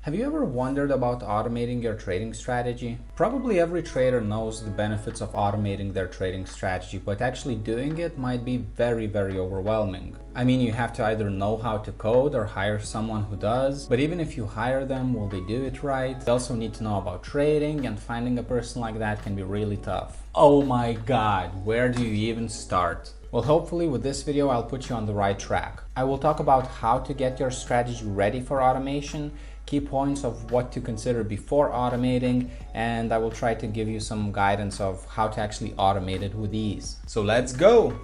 Have you ever wondered about automating your trading strategy? Probably every trader knows the benefits of automating their trading strategy, but actually doing it might be very overwhelming. I mean, you have to either know how to code or hire someone who does, but even if you hire them, will they do it right? They also need to know about trading, and finding a person like that can be really tough. Oh my god, where do you even start? Well, hopefully with this video I'll put you on the right track. I will talk about how to get your strategy ready for automation, key points of what to consider before automating, and I will try to give you some guidance of how to actually automate it with ease. So let's go!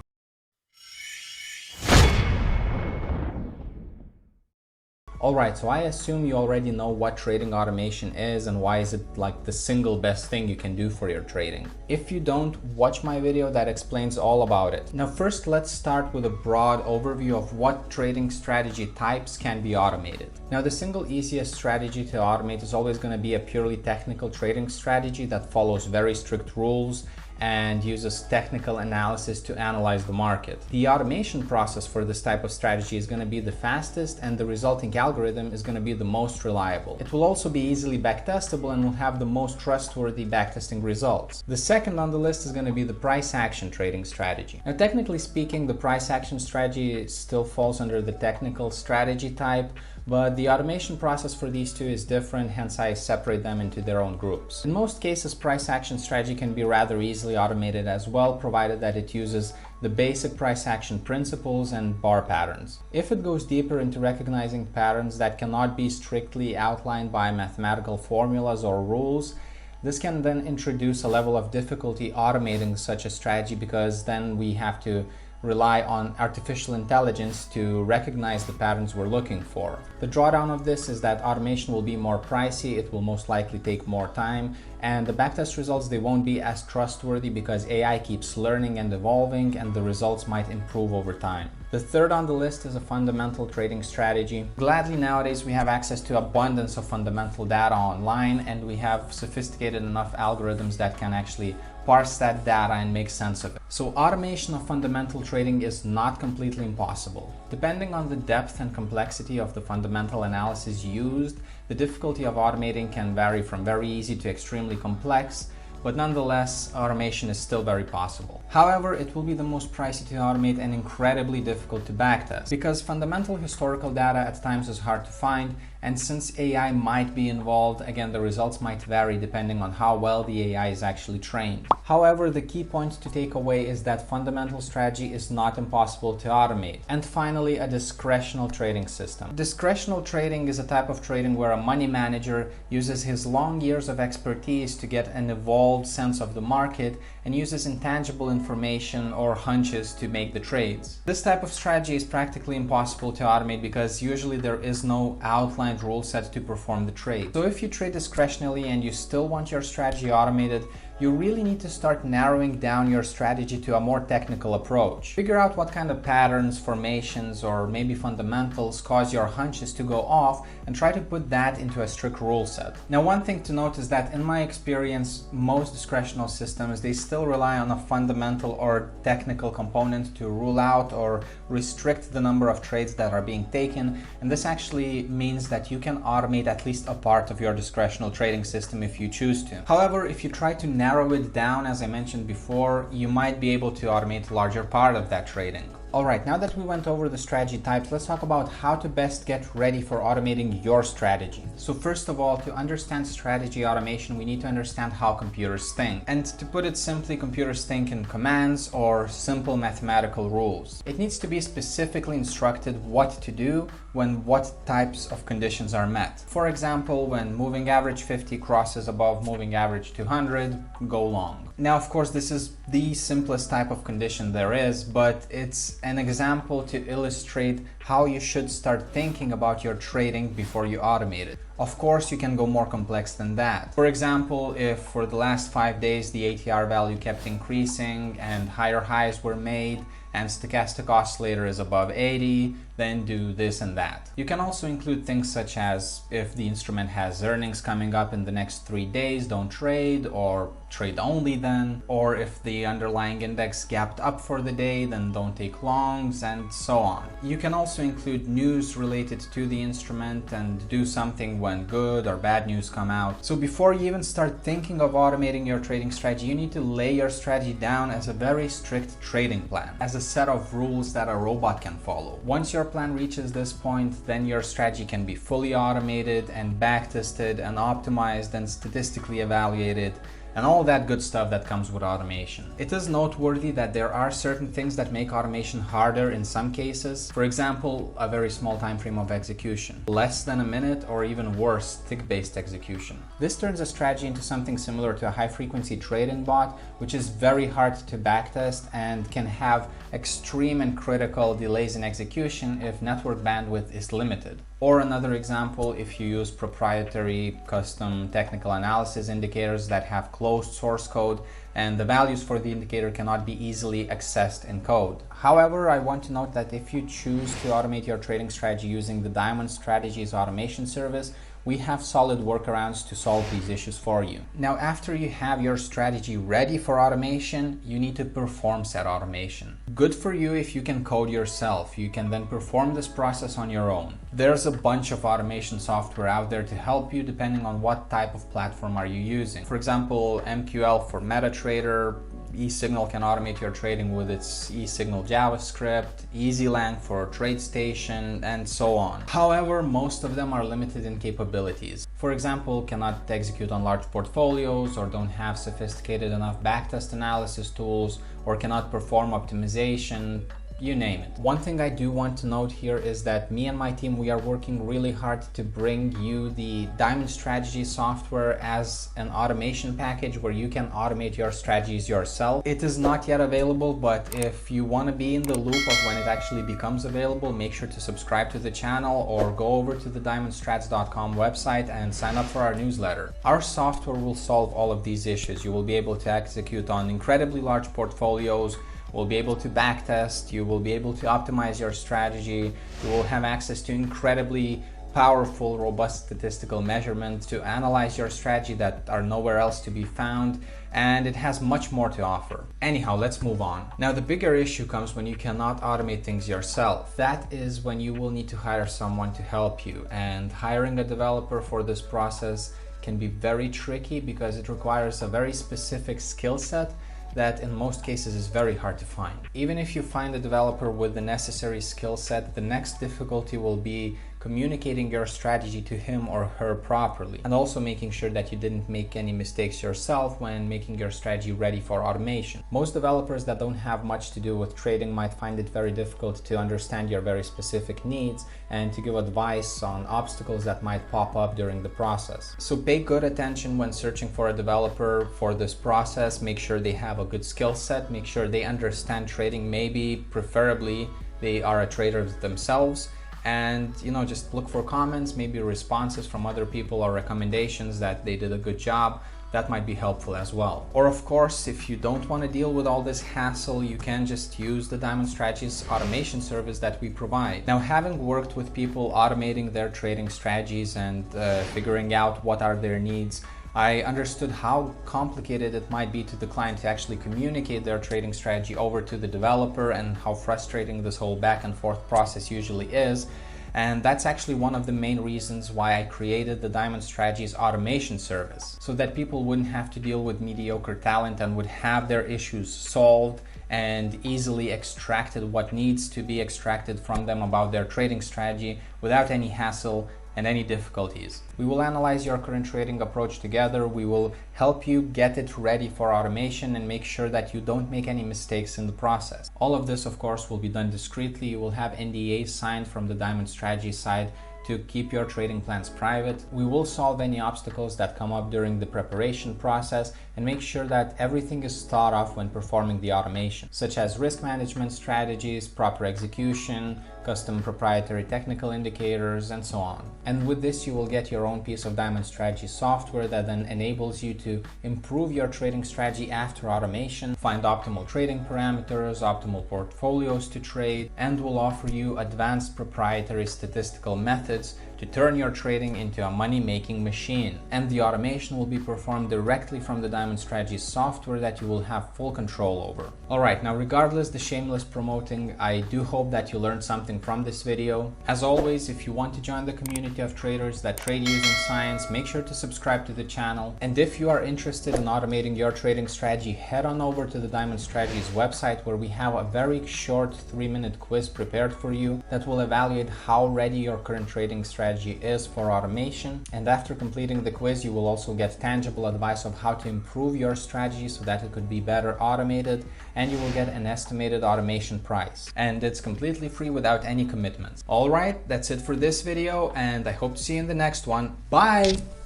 Alright, so I assume you already know what trading automation is and why is it like the single best thing you can do for your trading. If you don't, watch my video that explains all about it. Now first, let's start with a broad overview of what trading strategy types can be automated. Now the single easiest strategy to automate is always going to be a purely technical trading strategy that follows very strict rules and uses technical analysis to analyze the market. The automation process for this type of strategy is going to be the fastest, and the resulting algorithm is going to be the most reliable. It will also be easily backtestable and will have the most trustworthy backtesting results. The second on the list is going to be the price action trading strategy. Now technically speaking, the price action strategy still falls under the technical strategy type, but the automation process for these two is different, hence I separate them into their own groups. In most cases, price action strategy can be rather easily automated as well, provided that it uses the basic price action principles and bar patterns. If it goes deeper into recognizing patterns that cannot be strictly outlined by mathematical formulas or rules, this can then introduce a level of difficulty automating such a strategy, because then we have to rely on artificial intelligence to recognize the patterns we're looking for. The drawdown of this is that automation will be more pricey, it will most likely take more time, and the backtest results, they won't be as trustworthy because AI keeps learning and evolving, and the results might improve over time. The third on the list is a fundamental trading strategy. Gladly nowadays we have access to abundance of fundamental data online, and we have sophisticated enough algorithms that can actually parse that data and make sense of it. So automation of fundamental trading is not completely impossible. Depending on the depth and complexity of the fundamental analysis used, the difficulty of automating can vary from very easy to extremely complex, but nonetheless, automation is still very possible. However, it will be the most pricey to automate and incredibly difficult to backtest, because fundamental historical data at times is hard to find, and since AI might be involved, again, the results might vary depending on how well the AI is actually trained. However, the key point to take away is that fundamental strategy is not impossible to automate. And finally, a discretional trading system. Discretional trading is a type of trading where a money manager uses his long years of expertise to get an evolved sense of the market and uses intangible information or hunches to make the trades. This type of strategy is practically impossible to automate because usually there is no outlined rule set to perform the trade. So if you trade discretionally and you still want your strategy automated, you really need to start narrowing down your strategy to a more technical approach. Figure out what kind of patterns, formations, or maybe fundamentals cause your hunches to go off, and try to put that into a strict rule set. Now, one thing to note is that in my experience, most discretional systems, they still rely on a fundamental or technical component to rule out or restrict the number of trades that are being taken, and this actually means that you can automate at least a part of your discretional trading system if you choose to. However, if you try to narrow it down, as I mentioned before, you might be able to automate a larger part of that trading. Alright, now that we went over the strategy types, let's talk about how to best get ready for automating your strategy. So first of all, to understand strategy automation, we need to understand how computers think. And to put it simply, computers think in commands or simple mathematical rules. It needs to be specifically instructed what to do when what types of conditions are met. For example, when moving average 50 crosses above moving average 200, go long. Now, of course, this is the simplest type of condition there is, but it's an example to illustrate how you should start thinking about your trading before you automate it. Of course, you can go more complex than that. For example, if for the last 5 days the ATR value kept increasing and higher highs were made and stochastic oscillator is above 80, then do this and that. You can also include things such as if the instrument has earnings coming up in the next 3 days, don't trade, or trade only then, or if the underlying index gapped up for the day, then don't take longs, and so on. You can also include news related to the instrument and do something when good or bad news come out. So before you even start thinking of automating your trading strategy, you need to lay your strategy down as a very strict trading plan, as a set of rules that a robot can follow. Once your plan reaches this point, then your strategy can be fully automated and back-tested and optimized and statistically evaluated, and all that good stuff that comes with automation. It is noteworthy that there are certain things that make automation harder in some cases. For example, a very small time frame of execution, less than a minute, or even worse, tick-based execution. This turns a strategy into something similar to a high-frequency trading bot, which is very hard to backtest and can have extreme and critical delays in execution if network bandwidth is limited. Or another example, if you use proprietary custom technical analysis indicators that have closed source code and the values for the indicator cannot be easily accessed in code. However, I want to note that if you choose to automate your trading strategy using the Diamond Strategies automation service, we have solid workarounds to solve these issues for you. Now, after you have your strategy ready for automation, you need to perform said automation. Good for you if you can code yourself. You can then perform this process on your own. There's a bunch of automation software out there to help you depending on what type of platform are you using. For example, MQL for MetaTrader, eSignal can automate your trading with its eSignal JavaScript, EasyLang for TradeStation, and so on. However, most of them are limited in capabilities. For example, cannot execute on large portfolios, or don't have sophisticated enough backtest analysis tools, or cannot perform optimization, you name it. One thing I do want to note here is that me and my team, we are working really hard to bring you the Diamond Strategy software as an automation package where you can automate your strategies yourself. It is not yet available, but if you want to be in the loop of when it actually becomes available, make sure to subscribe to the channel or go over to the diamondstrats.com website and sign up for our newsletter. Our software will solve all of these issues. You will be able to execute on incredibly large portfolios, will be able to backtest, you will be able to optimize your strategy, you will have access to incredibly powerful, robust statistical measurements to analyze your strategy that are nowhere else to be found, and it has much more to offer. Anyhow, let's move on. Now, the bigger issue comes when you cannot automate things yourself. That is when you will need to hire someone to help you, and hiring a developer for this process can be very tricky because it requires a very specific skill set that in most cases is very hard to find. Even if you find a developer with the necessary skill set, the next difficulty will be communicating your strategy to him or her properly, and also making sure that you didn't make any mistakes yourself when making your strategy ready for automation. Most developers that don't have much to do with trading might find it very difficult to understand your very specific needs and to give advice on obstacles that might pop up during the process. So pay good attention when searching for a developer for this process. Make sure they have a good skill set, make sure they understand trading, maybe preferably they are a trader themselves, and just look for comments, maybe responses from other people or recommendations that they did a good job. That might be helpful as well. Or of course, if you don't want to deal with all this hassle, you can just use the Diamond Strategies automation service that we provide. Now, having worked with people automating their trading strategies and figuring out what are their needs, I understood how complicated it might be to the client to actually communicate their trading strategy over to the developer, and how frustrating this whole back and forth process usually is. And that's actually one of the main reasons why I created the Diamond Strategies automation service, so that people wouldn't have to deal with mediocre talent and would have their issues solved and easily extracted what needs to be extracted from them about their trading strategy without any hassle and any difficulties. We will analyze your current trading approach together. We will help you get it ready for automation and make sure that you don't make any mistakes in the process. All of this, of course, will be done discreetly. You will have NDAs signed from the Diamond Strategy side to keep your trading plans private. We will solve any obstacles that come up during the preparation process and make sure that everything is thought of when performing the automation, such as risk management strategies, proper execution, custom proprietary technical indicators, and so on. And with this, you will get your own piece of Diamond Strategy software that then enables you to improve your trading strategy after automation, find optimal trading parameters, optimal portfolios to trade, and will offer you advanced proprietary statistical methods to turn your trading into a money-making machine. And the automation will be performed directly from the Diamond Strategy software that you will have full control over. Alright, now regardless the shameless promoting, I do hope that you learned something from this video. As always, if you want to join the community of traders that trade using science, make sure to subscribe to the channel. And if you are interested in automating your trading strategy, head on over to the Diamond Strategies website, where we have a very short 3-minute quiz prepared for you that will evaluate how ready your current trading strategy is for automation. And after completing the quiz, you will also get tangible advice of how to improve your strategy so that it could be better automated, and you will get an estimated automation price. And it's completely free without any commitments. Alright, that's it for this video, and I hope to see you in the next one. Bye!